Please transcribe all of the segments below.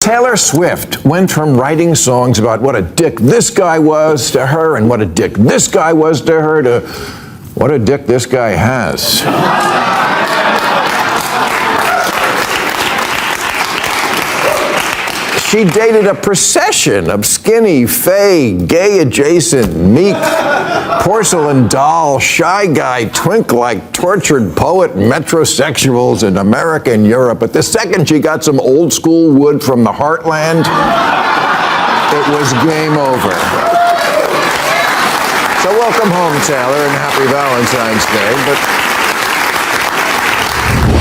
Taylor Swift went from writing songs about what a dick this guy was to her and what a dick this guy was to her to what a dick this guy has. She dated a procession of skinny, fey, gay-adjacent, meek, porcelain doll, shy guy, twink-like, tortured poet, metrosexuals in America and Europe. But the second she got some old-school wood from the heartland, it was game over. So welcome home, Taylor, and happy Valentine's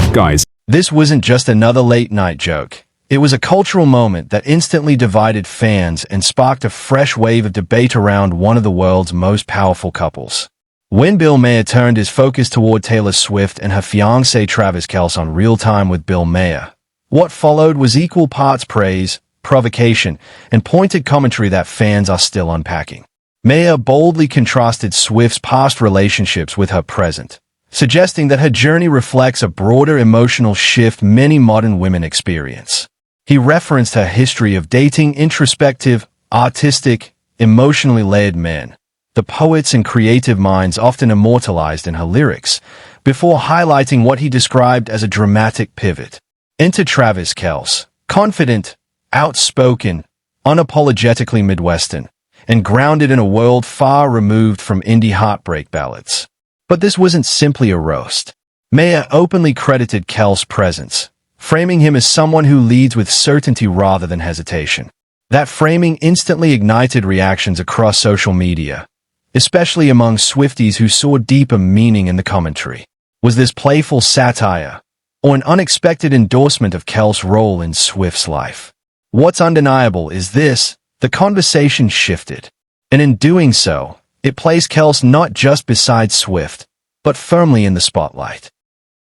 Day. Guys, this wasn't just another late-night joke. It was a cultural moment that instantly divided fans and sparked a fresh wave of debate around one of the world's most powerful couples. When Bill Maher turned his focus toward Taylor Swift and her fiancé Travis Kelce on Real Time with Bill Maher, what followed was equal parts praise, provocation, and pointed commentary that fans are still unpacking. Maher boldly contrasted Swift's past relationships with her present, suggesting that her journey reflects a broader emotional shift many modern women experience. He referenced her history of dating introspective, artistic, emotionally layered men, the poets and creative minds often immortalized in her lyrics, before highlighting what he described as a dramatic pivot. Enter Travis Kelce, confident, outspoken, unapologetically Midwestern, and grounded in a world far removed from indie heartbreak ballads. But this wasn't simply a roast. Maher openly credited Kelce's presence, framing him as someone who leads with certainty rather than hesitation. That framing instantly ignited reactions across social media, especially among Swifties who saw deeper meaning in the commentary. Was this playful satire, or an unexpected endorsement of Kelce's role in Swift's life? What's undeniable is this: the conversation shifted, and in doing so, it placed Kelce not just beside Swift, but firmly in the spotlight.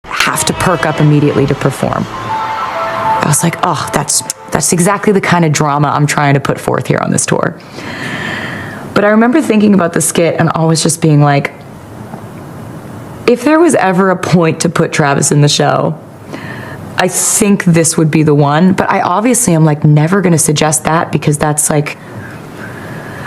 Have to perk up immediately to perform. I was like, oh, that's exactly the kind of drama I'm trying to put forth here on this tour. But I remember thinking about the skit and always just being like, if there was ever a point to put Travis in the show, I think this would be the one. But I obviously am like never going to suggest that, because that's like,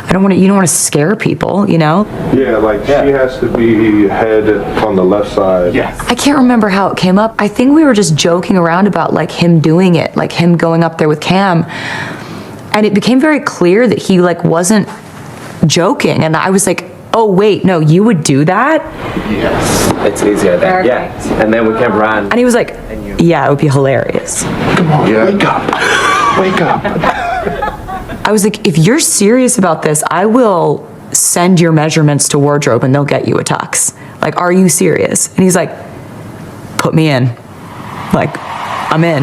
you don't want to scare people, you know? Yeah, like she has to be head on the left side. Yes. I can't remember how it came up. I think we were just joking around about like him doing it, like him going up there with Cam. And it became very clear that he like wasn't joking. And I was like, oh wait, no, you would do that? Yes. It's easier then. Yeah. And then we can run. And he was like, yeah, it would be hilarious. Come on, wake up. Wake up. I was like, if you're serious about this, I will send your measurements to wardrobe and they'll get you a tux. Like, are you serious? And he's like, put me in. Like, I'm in.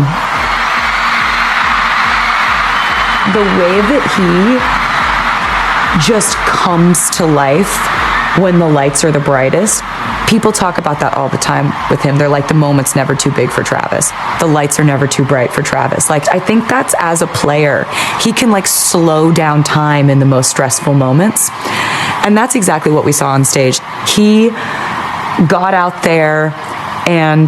The way that he just comes to life when the lights are the brightest. People talk about that all the time with him. They're like, the moment's never too big for Travis. The lights are never too bright for Travis. Like, I think that's, as a player, he can like slow down time in the most stressful moments. And that's exactly what we saw on stage. He got out there and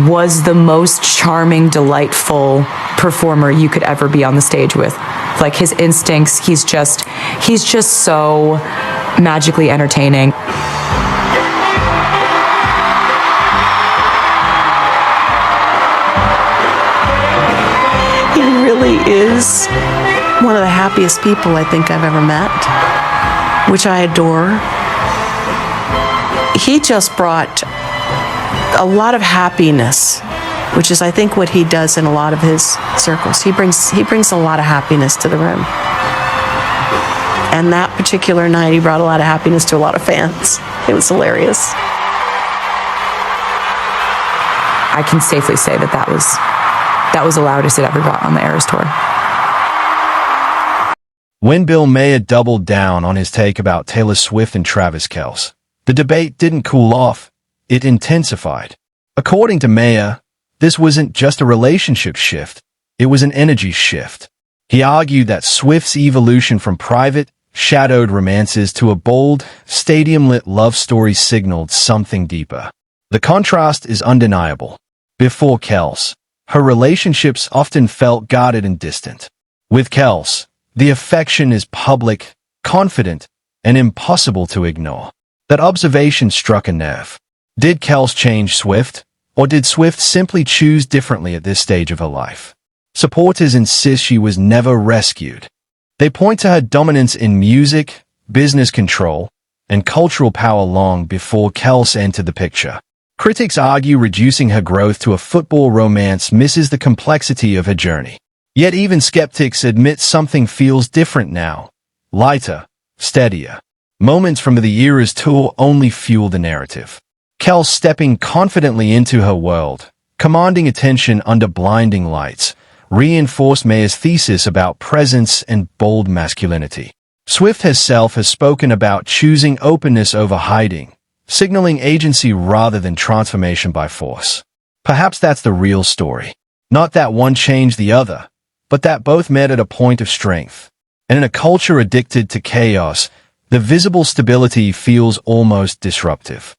was the most charming, delightful performer you could ever be on the stage with. Like, his instincts, he's just so magically entertaining. He really is one of the happiest people I think I've ever met, which I adore. He just brought a lot of happiness, which is, I think, what he does in a lot of his circles. He brings a lot of happiness to the room. And that particular night, he brought a lot of happiness to a lot of fans. It was hilarious. I can safely say that was the loudest it ever got on the Eras tour. When Bill Maher doubled down on his take about Taylor Swift and Travis Kelce, the debate didn't cool off, it intensified. According to Maher, this wasn't just a relationship shift, it was an energy shift. He argued that Swift's evolution from private, shadowed romances to a bold, stadium-lit love story signaled something deeper. The contrast is undeniable. Before Kelce, her relationships often felt guarded and distant. With Kelce, the affection is public, confident, and impossible to ignore. That observation struck a nerve. Did Kelce change Swift, or did Swift simply choose differently at this stage of her life? Supporters insist she was never rescued. They point to her dominance in music, business control, and cultural power long before Kelce entered the picture. Critics argue reducing her growth to a football romance misses the complexity of her journey. Yet even skeptics admit something feels different now. Lighter, steadier. Moments from the era's tour only fuel the narrative. Kelce stepping confidently into her world, commanding attention under blinding lights, reinforced Maher's thesis about presence and bold masculinity. Swift herself has spoken about choosing openness over hiding, signaling agency rather than transformation by force. Perhaps that's the real story. Not that one changed the other, but that both met at a point of strength. And in a culture addicted to chaos, the visible stability feels almost disruptive.